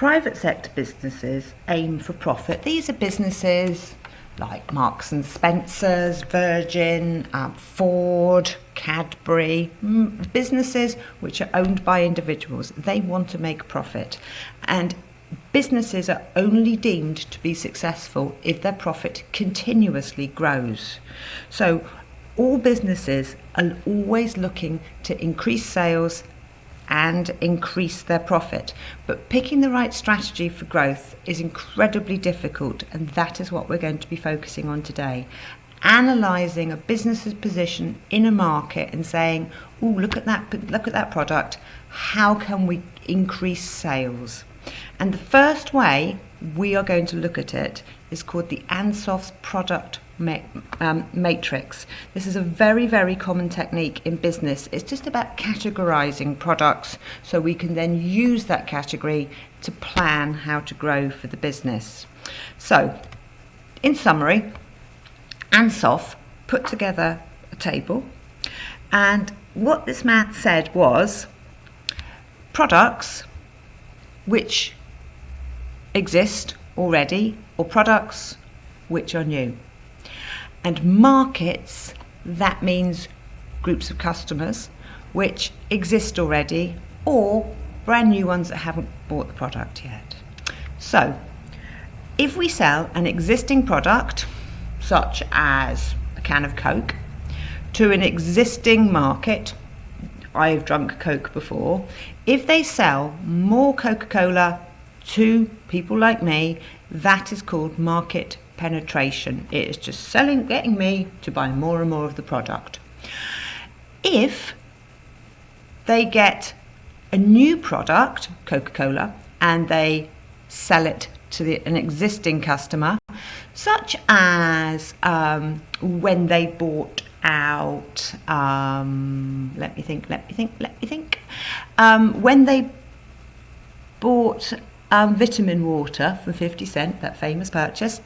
Private sector businesses aim for profit. These are businesses like Marks and Spencer's, Virgin, Ford, Cadbury, businesses which are owned by individuals. They want to make profit, and businesses are only deemed to be successful if their profit continuously grows. So all businesses are always looking to increase sales and increase their profit. But picking the right strategy for growth is incredibly difficult, and that is what we're going to be focusing on today. Analysing a business's position in a market and saying, oh, look at that product, how can we increase sales? And the first way we are going to look at it is called the Ansoff Product Matrix. This is a very, very common technique in business. It's just about categorizing products so we can then use that category to plan how to grow for the business. So, in summary, Ansoff put together a table, and what this man said was products which exist already or products which are new. And markets, that means groups of customers which exist already or brand new ones that haven't bought the product yet. So if we sell an existing product such as a can of Coke to an existing market, I've drunk Coke before, if they sell more Coca-Cola to people like me, that is called market penetration. It is just getting me to buy more and more of the product. If they get a new product, Coca-Cola, and they sell it to an existing customer, such as when they bought out, let me think, when they bought vitamin water for 50 cents, that famous purchase,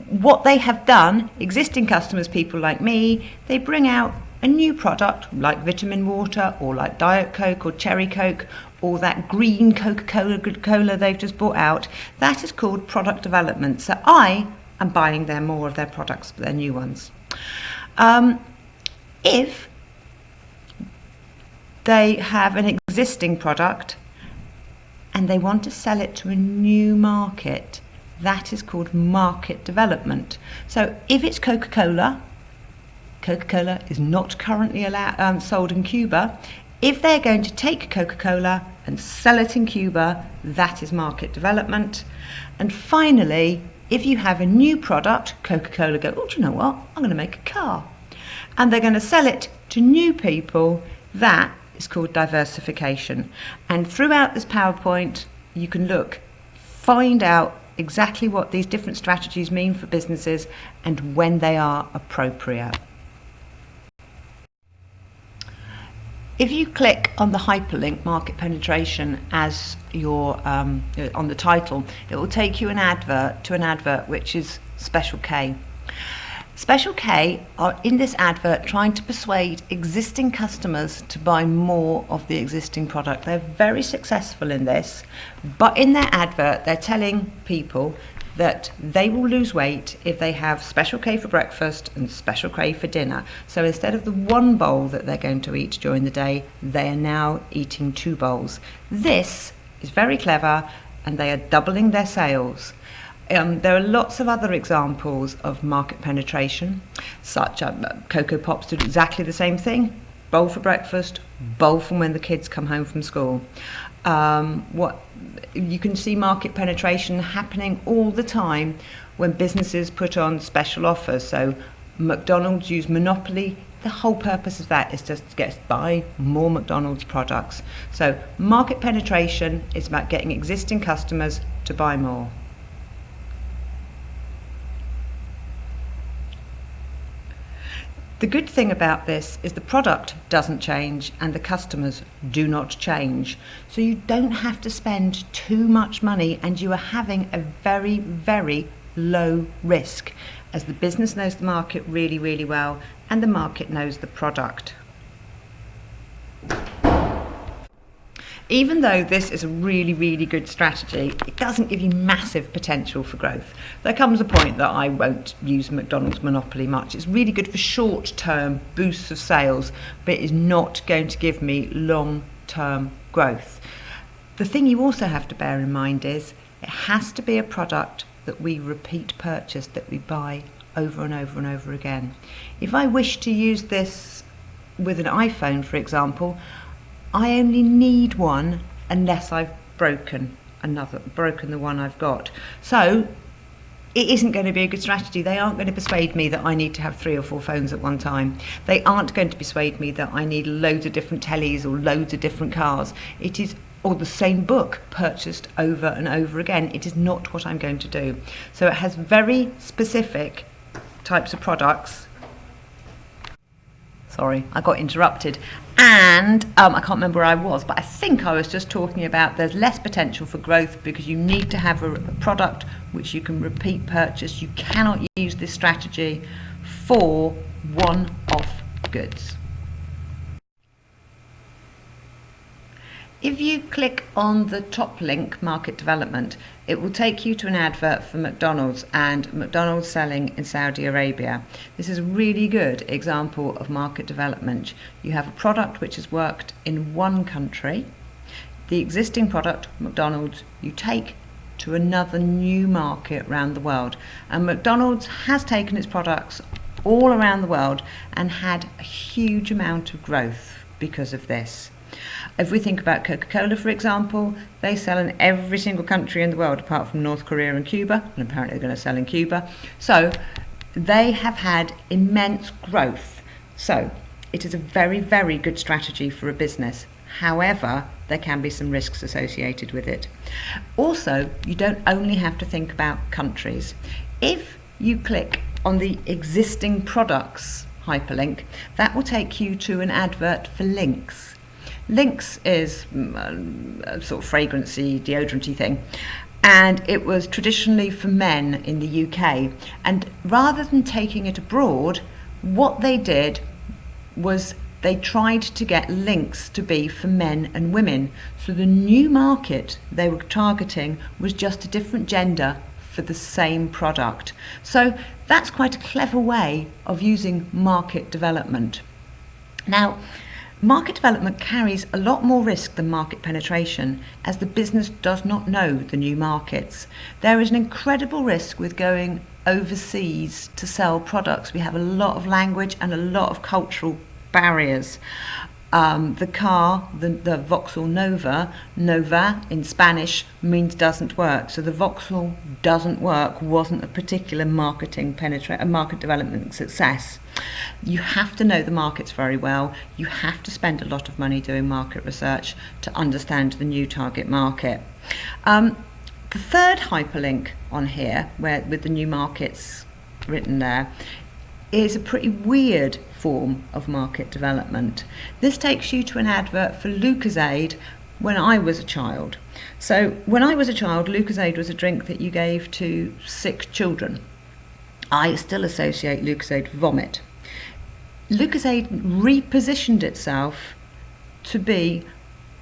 what they have done, existing customers, people like me, they bring out a new product like vitamin water or like Diet Coke or Cherry Coke or that green Coca-Cola they've just bought out. That is called product development. So I am buying more of their products, their new ones. If they have an existing product and they want to sell it to a new market, that is called market development. So if it's Coca-Cola, Coca-Cola is not currently sold in Cuba. If they're going to take Coca-Cola and sell it in Cuba, that is market development. And finally, if you have a new product, Coca-Cola go, oh, do you know what? I'm going to make a car. And they're going to sell it to new people. That is called diversification. And throughout this PowerPoint, you can find out exactly what these different strategies mean for businesses and when they are appropriate. If you click on the hyperlink market penetration as your on the title, it will take you to an advert which is Special K. Special K are in this advert trying to persuade existing customers to buy more of the existing product. They're very successful in this, but in their advert they're telling people that they will lose weight if they have Special K for breakfast and Special K for dinner. So instead of the one bowl that they're going to eat during the day, they are now eating 2 bowls. This is very clever, and they are doubling their sales. There are lots of other examples of market penetration, such as Cocoa Pops do exactly the same thing. Bowl for breakfast, bowl from when the kids come home from school. You can see market penetration happening all the time when businesses put on special offers. So McDonald's use Monopoly. The whole purpose of that is just to buy more McDonald's products. So market penetration is about getting existing customers to buy more. The good thing about this is the product doesn't change and the customers do not change. So you don't have to spend too much money, and you are having a very, very low risk, as the business knows the market really, really well and the market knows the product. Even though this is a really, really good strategy, it doesn't give you massive potential for growth. There comes a point that I won't use McDonald's monopoly much. It's really good for short-term boosts of sales, but it is not going to give me long-term growth. The thing you also have to bear in mind is it has to be a product that we repeat purchase, that we buy over and over and over again. If I wish to use this with an iPhone, for example, I only need one unless I've broken the one I've got. So it isn't going to be a good strategy. They aren't going to persuade me that I need to have 3 or 4 phones at one time. They aren't going to persuade me that I need loads of different tellies or loads of different cars. It is, or the same book purchased over and over again. It is not what I'm going to do. So it has very specific types of products. Sorry, I got interrupted. And I can't remember where I was, but I think I was just talking about there's less potential for growth because you need to have a product which you can repeat purchase. You cannot use this strategy for one-off goods. If you click on the top link, Market Development, it will take you to an advert for McDonald's and McDonald's selling in Saudi Arabia. This is a really good example of market development. You have a product which has worked in one country. The existing product, McDonald's, you take to another new market around the world. And McDonald's has taken its products all around the world and had a huge amount of growth because of this. If we think about Coca-Cola, for example, they sell in every single country in the world apart from North Korea and Cuba, and apparently they're going to sell in Cuba. So they have had immense growth. So it is a very, very good strategy for a business. However, there can be some risks associated with it. Also, you don't only have to think about countries. If you click on the existing products hyperlink, that will take you to an advert for Lynx. Lynx is a sort of fragrancy, deodoranty thing, and it was traditionally for men in the UK. And rather than taking it abroad, what they did was they tried to get Lynx to be for men and women. So the new market they were targeting was just a different gender for the same product. So that's quite a clever way of using market development. Now, market development carries a lot more risk than market penetration, as the business does not know the new markets. There is an incredible risk with going overseas to sell products. We have a lot of language and a lot of cultural barriers. The car, the Vauxhall Nova in Spanish means doesn't work. So the Vauxhall doesn't work wasn't a particular market development success. You have to know the markets very well. You have to spend a lot of money doing market research to understand the new target market. The third hyperlink on here, where with the new markets written there, is a pretty weird form of market development. This takes you to an advert for Lucozade when I was a child. So when I was a child, Lucozade was a drink that you gave to sick children. I still associate Lucozade with vomit. Lucozade repositioned itself to be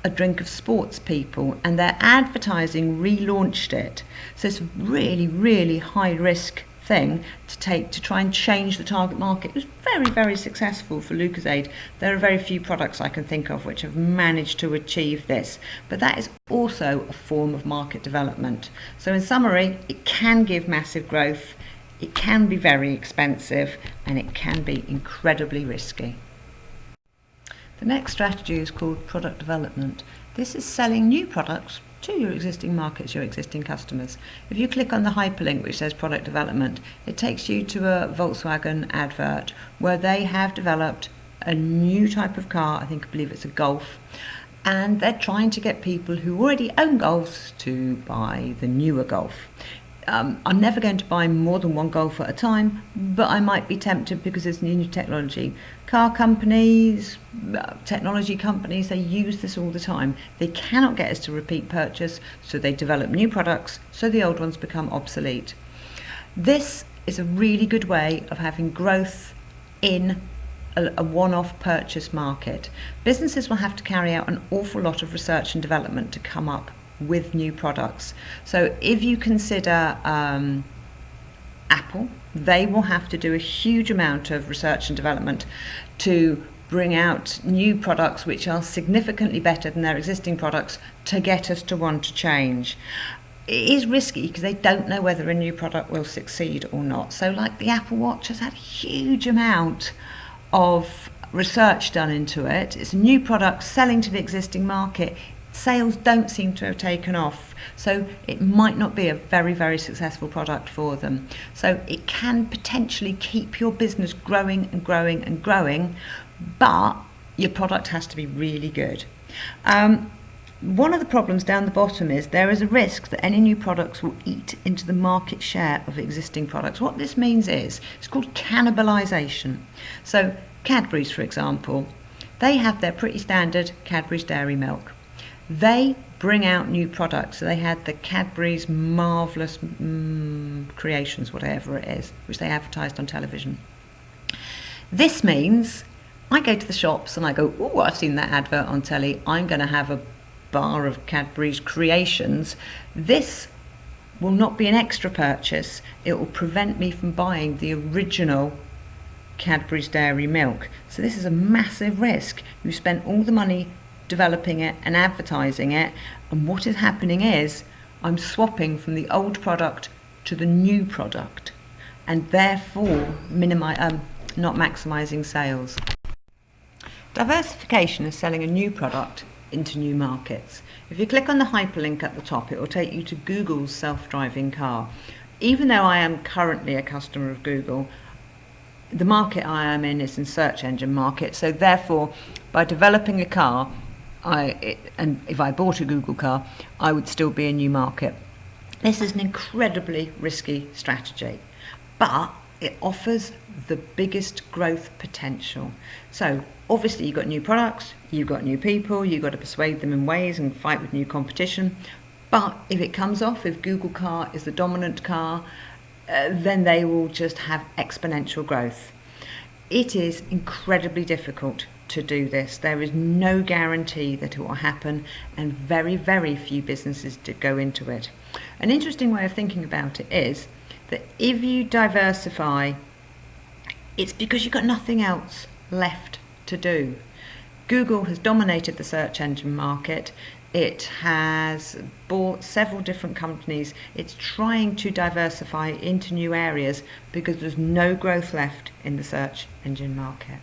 a drink of sports people, and their advertising relaunched it. So it's a really, really high risk thing to take to try and change the target market. It was very, very successful for Lucozade. There are very few products I can think of which have managed to achieve this, but that is also a form of market development. So in summary, it can give massive growth, it can be very expensive, and it can be incredibly risky. The next strategy is called product development. This is selling new products to your existing markets, your existing customers. If you click on the hyperlink which says product development, it takes you to a Volkswagen advert where they have developed a new type of car. I believe it's a Golf, and they're trying to get people who already own Golfs to buy the newer Golf. I'm never going to buy more than one Golf at a time, but I might be tempted because it's new technology. Car companies, technology companies, they use this all the time. They cannot get us to repeat purchase, so they develop new products, so the old ones become obsolete. This is a really good way of having growth in a one-off purchase market. Businesses will have to carry out an awful lot of research and development to come up with new products. So if you consider Apple, they will have to do a huge amount of research and development to bring out new products which are significantly better than their existing products to get us to want to change. It is risky because they don't know whether a new product will succeed or not. So like the Apple Watch has had a huge amount of research done into it. It's a new product selling to the existing market. Sales don't seem to have taken off, so it might not be a very, very successful product for them. So it can potentially keep your business growing and growing and growing, but your product has to be really good. One of the problems down the bottom is there is a risk that any new products will eat into the market share of existing products. What this means is it's called cannibalization. So Cadbury's, for example, they have their pretty standard Cadbury's Dairy Milk. They bring out new products. So they had the Cadbury's Marvellous Creations, whatever it is, which they advertised on television. This means I go to the shops and I go, oh, I've seen that advert on telly. I'm going to have a bar of Cadbury's Creations. This will not be an extra purchase. It will prevent me from buying the original Cadbury's Dairy Milk. So this is a massive risk. You spent all the money developing it and advertising it, and what is happening is I'm swapping from the old product to the new product, and therefore not maximising sales. Diversification is selling a new product into new markets. If you click on the hyperlink at the top, it will take you to Google's self-driving car. Even though I am currently a customer of Google, the market I am in is in search engine market, so therefore by developing a car, and if I bought a Google car, I would still be a new market. This is an incredibly risky strategy, but it offers the biggest growth potential. So obviously you've got new products, you've got new people, you've got to persuade them in ways and fight with new competition. But if it comes off, if Google car is the dominant car, then they will just have exponential growth. It is incredibly difficult to do this. There is no guarantee that it will happen, and very, very few businesses go into it. An interesting way of thinking about it is that if you diversify, it's because you've got nothing else left to do. Google has dominated the search engine market. It has bought several different companies. It's trying to diversify into new areas because there's no growth left in the search engine market.